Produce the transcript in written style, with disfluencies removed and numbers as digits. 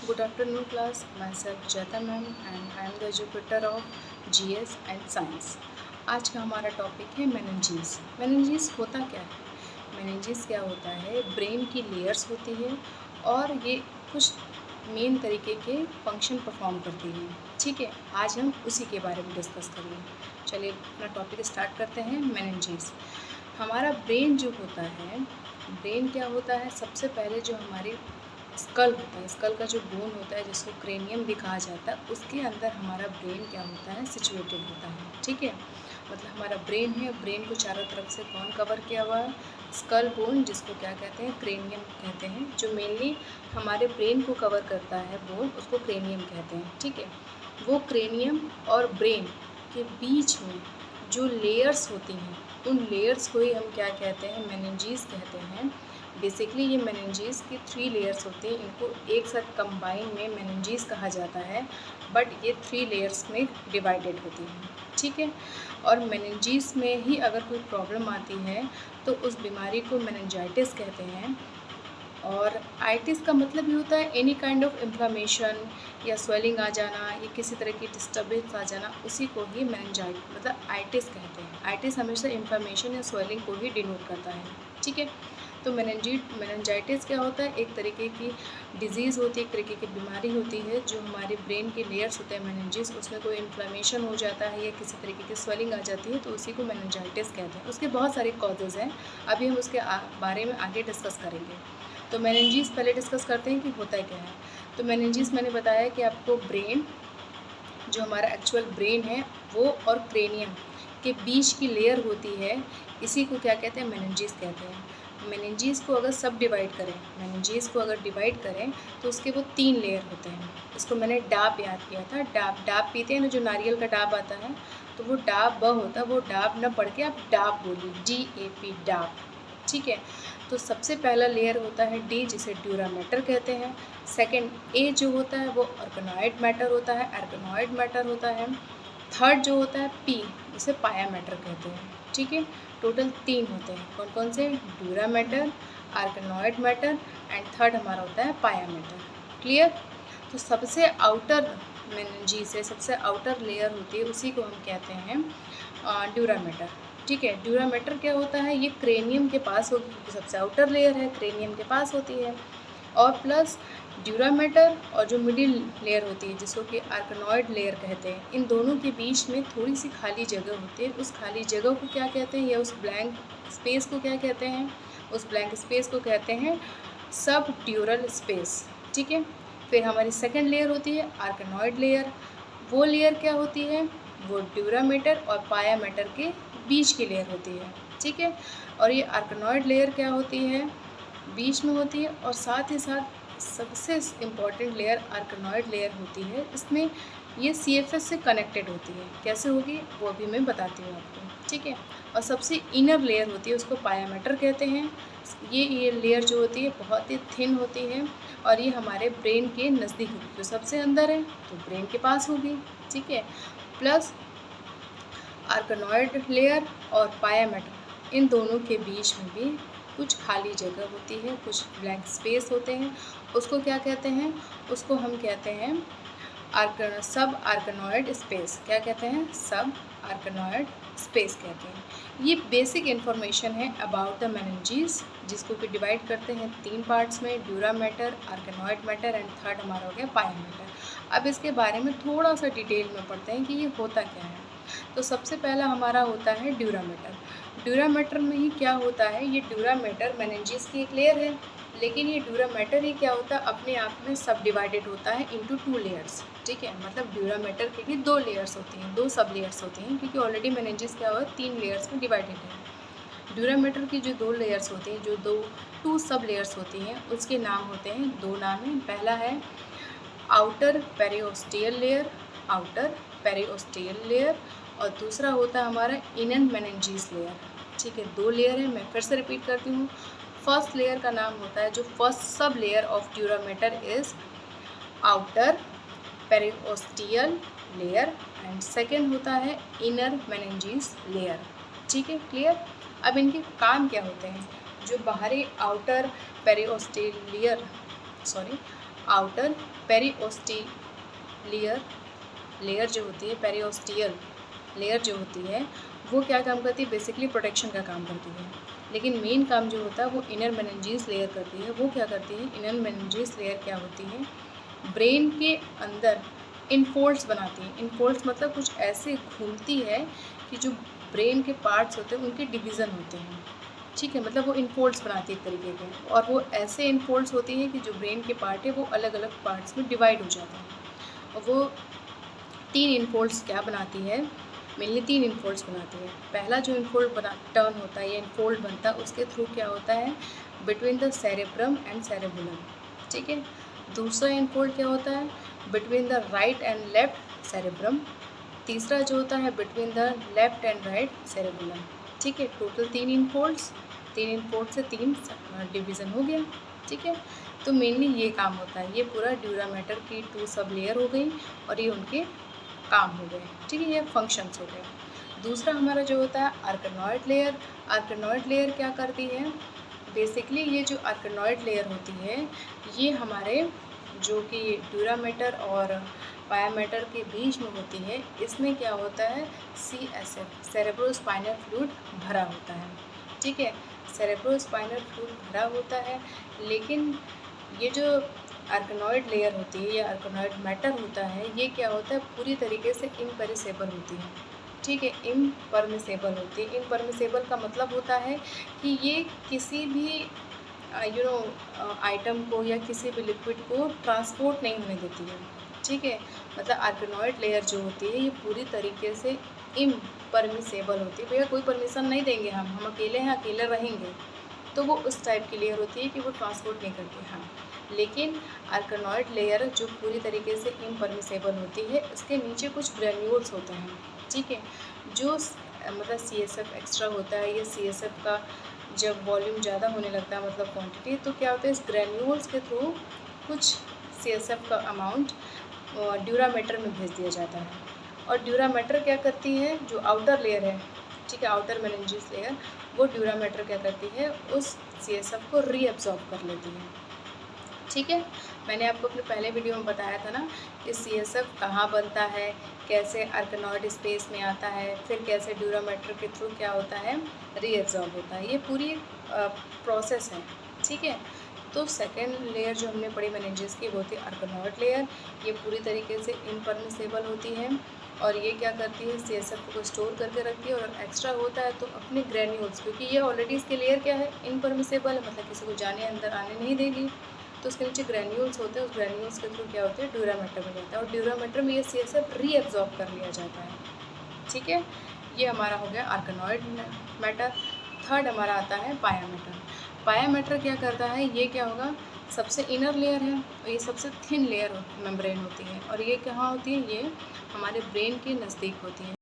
Good afternoon class, myself Jeta ma'am and I am the educator of GS and Science। आज का हमारा topic है meninges. Meninges होता क्या है? मेनिंजीज क्या होता है? ब्रेन की लेयर्स होती है और ये कुछ मेन तरीके के फंक्शन परफॉर्म करती हैं। ठीक है, आज हम उसी के बारे में डिस्कस करेंगे। चलिए अपना टॉपिक स्टार्ट करते हैं। मेनिंजीज हमारा ब्रेन जो होता है, ब्रेन क्या होता है? सबसे पहले जो हमारी स्कल होता है, स्कल का जो बोन होता है जिसको क्रेनियम भी कहा जाता है, उसके अंदर हमारा ब्रेन क्या होता है? सिचुएटेड होता है। ठीक है, मतलब हमारा ब्रेन है, ब्रेन को चारों तरफ से कौन कवर किया हुआ है? स्कल बोन, जिसको क्या कहते हैं? क्रेनियम कहते हैं। जो मेनली हमारे ब्रेन को कवर करता है बोन, उसको क्रेनियम कहते हैं। ठीक है, वो क्रेनियम और ब्रेन के बीच में जो लेयर्स होती हैं, उन लेयर्स को ही हम क्या कहते हैं? मेनिंजीज कहते हैं। बेसिकली ये मेनिंजीज की 3 लेयर्स होती हैं, इनको एक साथ कंबाइन में मेनिंजीज कहा जाता है, बट ये 3 लेयर्स में डिवाइडेड होती हैं। ठीक है, और मेनिंजीज में ही अगर कोई प्रॉब्लम आती है तो उस बीमारी को मेनिंजाइटिस कहते हैं। और आइटिस का मतलब ये होता है एनी काइंड ऑफ इन्फ्लामेशन या स्वेलिंग आ जाना या किसी तरह की डिस्टर्बेंस आ जाना, उसी को ही मेनिंजाइट मतलब आइटिस कहते हैं। आइटिस हमेशा इन्फ्लामेशन या स्वेलिंग को ही डिनोट करता है। ठीक है, तो मेनिंजाइटिस क्या होता है? एक तरीके की डिजीज़ होती है, एक तरीके की बीमारी होती है जो हमारे ब्रेन के लेयर्स होते हैं मेनिंजेस, उसमें कोई इन्फ्लामेशन हो जाता है या किसी तरीके की स्वेलिंग आ जाती है, तो उसी को मेनिंजाइटिस कहते हैं। उसके बहुत सारे कॉजेज़ हैं, अभी हम उसके बारे में आगे डिस्कस करेंगे। तो मेनिंजीज पहले डिस्कस करते हैं कि होता क्या है। तो मेनिंजीज मैंने बताया कि आपको ब्रेन, जो हमारा एक्चुअल ब्रेन है वो और क्रेनियम के बीच की लेयर होती है, इसी को क्या कहते हैं? मेनिंजीज कहते हैं। मेनिंजीज को अगर सब डिवाइड करें, मेनिंजीज को अगर डिवाइड करें तो उसके वो 3 लेयर होते हैं। इसको मैंने डाब याद किया था। डाब पीते हैं ना, जो नारियल का डाब आता है, तो वो डाब ब होता है, वो डाब न पढ़ के आप डाब बोलिए, DAP, डाब। ठीक है, तो सबसे पहला लेयर होता है डी, जिसे ड्यूरा मैटर कहते हैं। सेकंड ए जो होता है वो ऑर्गेनॉइड मैटर होता है, ऑर्गेनॉइड मैटर होता है। थर्ड जो होता है पी, उसे पाया मैटर कहते हैं। ठीक है, टोटल 3 होते हैं। कौन कौन से? Dura mater, organoid matter and third हमारा होता है पाया मैटर। क्लियर? तो सबसे आउटर मेनिंजीज से सबसे आउटर लेयर होती है, उसी को हम कहते हैं ड्यूरा मैटर। ठीक है, ड्यूरा मैटर क्या होता है? ये क्रेनियम के पास होती है, सबसे आउटर लेयर है, क्रेनियम के पास होती है। और प्लस ड्यूरा मैटर और जो मिडिल लेयर होती है, जिसको कि आर्कनॉइड लेयर कहते हैं, इन दोनों के बीच में थोड़ी सी खाली जगह होती है। उस खाली जगह को क्या कहते हैं, या उस ब्लैंक स्पेस को क्या कहते हैं? उस ब्लैंक स्पेस को कहते हैं सब ड्यूरल स्पेस। ठीक है, फिर हमारी सेकेंड लेयर होती है आर्कनॉइड लेयर। वो लेयर क्या होती है? वो ड्यूरा मैटर और पाया मैटर के बीच की लेयर होती है। ठीक है, और ये आर्कनॉइड लेयर क्या होती है? बीच में होती है। और साथ ही साथ सबसे इम्पॉर्टेंट लेयर आर्कनॉइड लेयर होती है, इसमें ये CFS से कनेक्टेड होती है। कैसे होगी वो अभी मैं बताती हूँ आपको। ठीक है, और सबसे इनर लेयर होती है, उसको पाया मैटर कहते हैं। ये लेयर जो होती है बहुत ही थिन होती है और ये हमारे ब्रेन के नज़दीक होगी। जो सबसे अंदर है तो ब्रेन के पास होगी। ठीक है, प्लस आर्कनॉइड लेयर और पाया मैटर, इन दोनों के बीच में भी कुछ खाली जगह होती है, कुछ ब्लैंक स्पेस होते हैं। उसको क्या कहते हैं? उसको हम कहते हैं सब आर्कनॉइड स्पेस। क्या कहते हैं? सब आर्कनॉइड स्पेस कहते हैं। ये बेसिक इन्फॉर्मेशन है अबाउट द मेनिंजीज, जिसको कि डिवाइड करते हैं 3 पार्ट्स में, dura mater, arachnoid mater and third हमारा हो गया पाया मैटर। अब इसके बारे में थोड़ा सा डिटेल में पढ़ते हैं कि ये होता क्या है। तो सबसे पहला हमारा होता है ड्यूरा मैटर। ड्यूरा मैटर में ही क्या होता है? ये ड्यूरा मैटर मेनिंजीज की एक लेयर है, लेकिन ये ड्यूरा मैटर ही क्या होता है? अपने आप में सब डिवाइडेड होता है इनटू 2 लेयर्स। ठीक है, मतलब ड्यूरा मैटर की भी 2 लेयर्स होती हैं, 2 सब लेयर्स होती हैं, क्योंकि ऑलरेडी मेनिंजीज क्या हुआ 3 लेयर्स में डिवाइडेड है। ड्यूरा मैटर की जो 2 लेयर्स होती हैं, जो 2 सब लेयर्स होती हैं, उसके नाम होते हैं, 2 नाम हैं। पहला है आउटर पेरिओस्टियल लेयर, आउटर पेरिओस्टियल लेयर, और दूसरा होता है हमारा इनर मेनिंजीज लेयर। ठीक है, 2 लेयर है। मैं फिर से रिपीट करती हूँ। फर्स्ट लेयर का नाम होता है, जो first sub layer of dura mater is outer पेरिओस्टियल layer and second होता है इनर मेनिंजीज लेयर। ठीक है, क्लियर? अब इनके काम क्या होते हैं? जो बाहरी आउटर पेरिओस्टियल आउटर पेरिओस्टिलियर लेयर जो होती है, पेरिओस्टियल लेयर जो होती है वो क्या काम करती है, बेसिकली प्रोटेक्शन का काम करती है। लेकिन मेन काम जो होता है वो इनर मेनिंजेस लेयर करती है। वो क्या करती है, इनर मेनिंजेस लेयर क्या होती है, ब्रेन के अंदर इनफोल्ड्स बनाती है। इनफोल्ड्स मतलब कुछ ऐसे घूमती है कि जो ब्रेन के पार्ट्स होते हैं उनके डिवीज़न होते हैं, ठीक है, मतलब वो इनफोल्ड्स बनाती है एक तरीके के, और वो ऐसे इनफोल्ड्स होती है कि जो ब्रेन के पार्ट है वो अलग अलग पार्ट्स में डिवाइड हो जाते हैं। और वो 3 इनफोल्ड्स क्या बनाती है, मेनली 3 इनफोल्ड्स बनाती है। पहला जो इनफोल्ड टर्न होता है या इनफोल्ड बनता है उसके थ्रू क्या होता है, between the cerebrum and cerebellum, ठीक है। दूसरा इनफोल्ड क्या होता है, between the right and left cerebrum. तीसरा जो होता है between the left and right cerebellum, ठीक है। टोटल 3 इनफोल्ड्स, 3 इनफोल्ड से 3 डिवीज़न हो गया, ठीक है। तो मेनली ये काम होता है, ये पूरा ड्यूरा मैटर की 2 सब लेयर हो गई और ये उनके काम हो गए, ठीक है, ये फंक्शंस हो गए। दूसरा हमारा जो होता है आर्कनॉइड लेयर। आर्कनॉइड लेयर क्या करती है, बेसिकली ये जो आर्कनॉइड लेयर होती है ये हमारे जो कि ड्यूरा मैटर और पाया मैटर के बीच में होती है, इसमें क्या होता है, CSF सेरेब्रोस्पाइनल फ्लूइड भरा होता है, ठीक है। सेरेब्रोस्पाइनल फ्लूइड भरा होता है, लेकिन ये जो आर्कनॉइड लेयर होती है या आर्कनॉइड मैटर होता है ये क्या होता है, पूरी तरीके से इम्परमिसेबल होती है, ठीक है, इम्परमिसेबल होती है। इम्परमिसेबल का मतलब होता है कि ये किसी भी आइटम को या किसी भी लिक्विड को ट्रांसपोर्ट नहीं होने देती है, ठीक है। मतलब आर्कनॉइड लेयर जो होती है ये पूरी तरीके से इम्परमिसेबल होती है। भैया कोई परमिशन नहीं देंगे, हम अकेले हैं, अकेले रहेंगे, तो वो उस टाइप की लेयर होती है कि वो ट्रांसपोर्ट नहीं करती। हाँ, लेकिन आर्कनॉइड लेयर जो पूरी तरीके से इम्परमिसेबल होती है, इसके नीचे कुछ ग्रेन्यूल्स होते हैं, ठीक है, जो मतलब CSF एक्स्ट्रा होता है। ये CSF का जब वॉल्यूम ज़्यादा होने लगता है, मतलब क्वांटिटी, तो क्या होता है, इस ग्रेन्यूल्स के थ्रू कुछ CSF का अमाउंट ड्यूरा मैटर में भेज दिया जाता है। और ड्यूरा मैटर क्या करती है, जो आउटर लेयर है, ठीक है, आउटर मेनिंजेस लेयर, वो ड्यूरा मैटर क्या करती है, उस CSF को रीअब्जॉर्ब कर लेती है, ठीक है। मैंने आपको अपने पहले वीडियो में बताया था ना कि CSF कहाँ बनता है, कैसे आर्कनॉइड स्पेस में आता है, फिर कैसे ड्यूरा मैटर के थ्रू क्या होता है, रीअब्जॉर्ब होता है। ये पूरी प्रोसेस है, ठीक है। तो सेकेंड लेयर जो हमने पढ़ी मेनिंजेस की वो थी आर्कनॉइड लेयर। ये पूरी तरीके से इम्परमिसेबल होती है और ये क्या करती है, CSF को स्टोर करके रखती है, और एक्स्ट्रा होता है तो अपने ग्रेन्यूल्स, क्योंकि ये ऑलरेडी इसके लेयर क्या है, इम्परमिसेबल है, मतलब किसी को जाने अंदर आने नहीं देगी, तो उसके नीचे ग्रेन्यूल्स होते हैं। उस ग्रेन्यूल्स के थ्रू क्या होते हैं, ड्यूरा मैटर में जाता है, और ड्यूरा मैटर में ये CSF रीअब्जॉर्ब कर लिया जाता है, ठीक है। ये हमारा हो गया आर्कनॉइड मैटर। थर्ड हमारा आता है पाया मैटर। पाया मैटर क्या करता है, ये क्या होगा, सबसे इनर लेयर है और ये सबसे थिन लेयर मेम्ब्रेन होती है, और ये कहाँ होती है, ये हमारे ब्रेन के नज़दीक होती है।